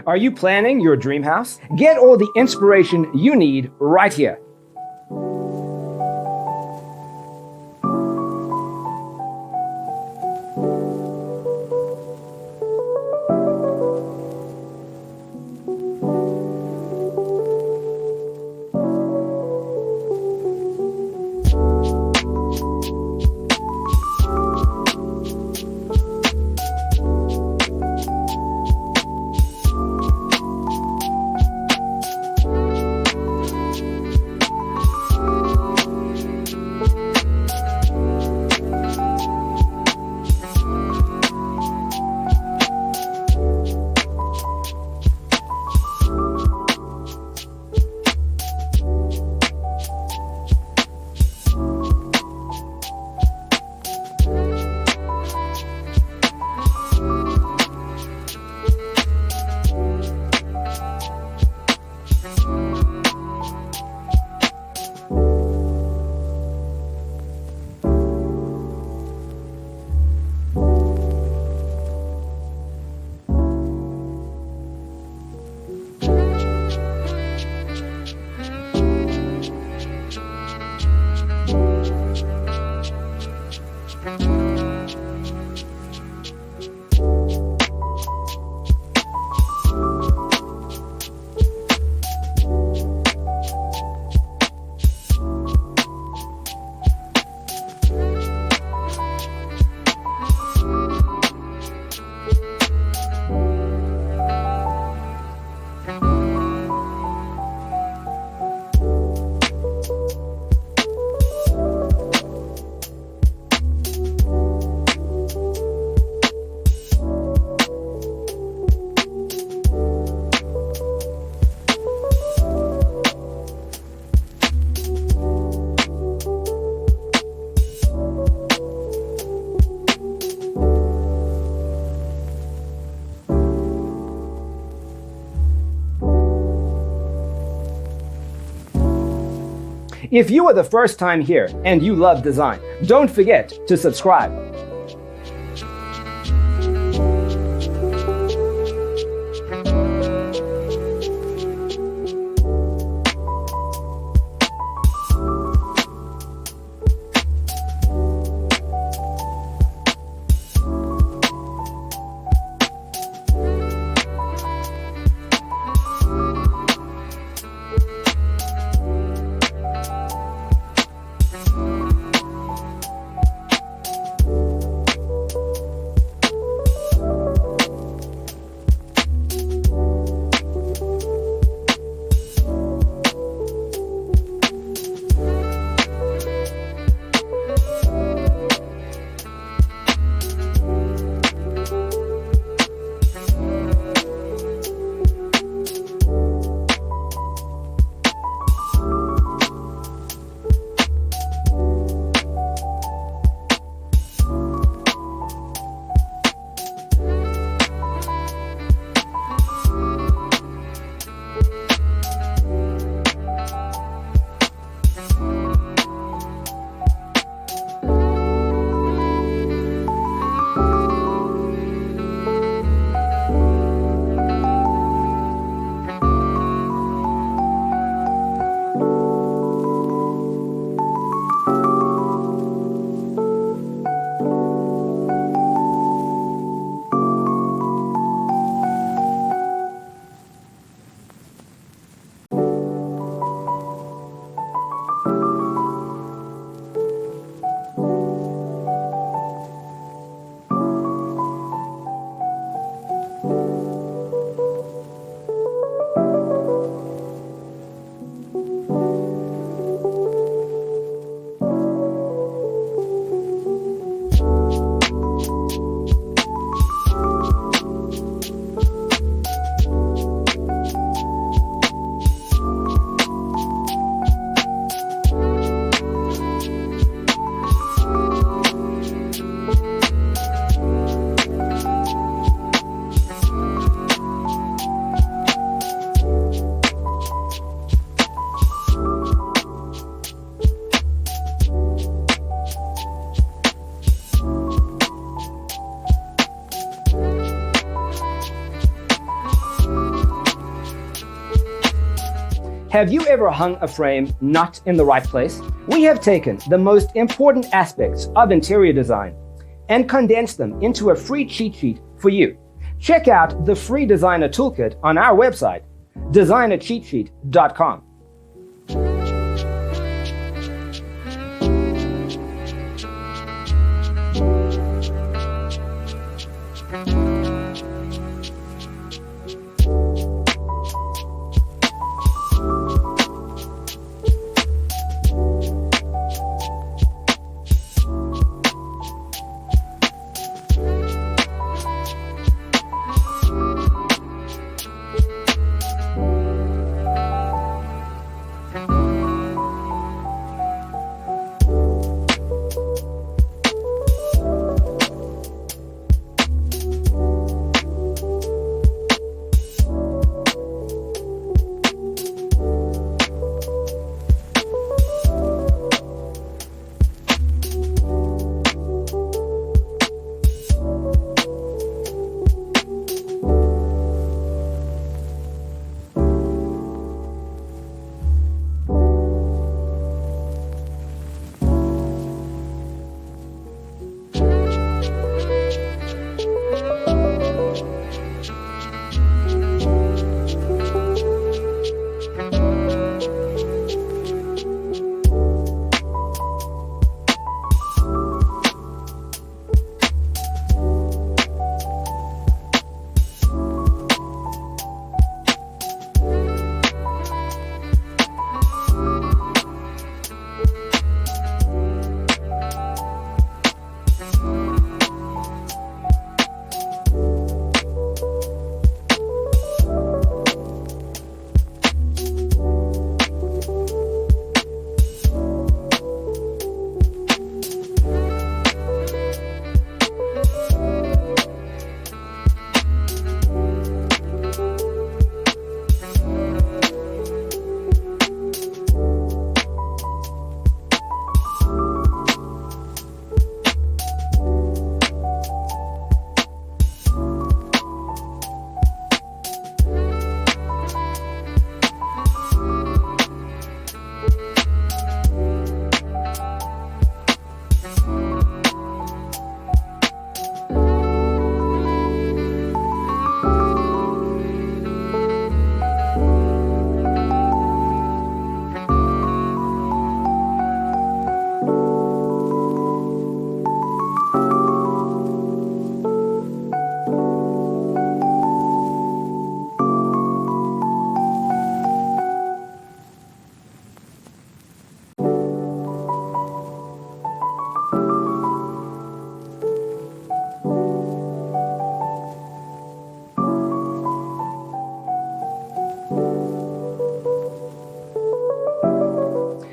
Are you planning your dream house? Get all the inspiration you need right here. If you are the first time here and you love design, don't forget to subscribe. Have you ever hung a frame not in the right place? We have taken the most important aspects of interior design and condensed them into a free cheat sheet for you. Check out the free designer toolkit on our website, designercheatsheet.com.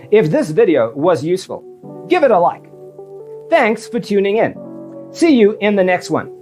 If this video was useful, give it a like. Thanks for tuning in. See you in the next one.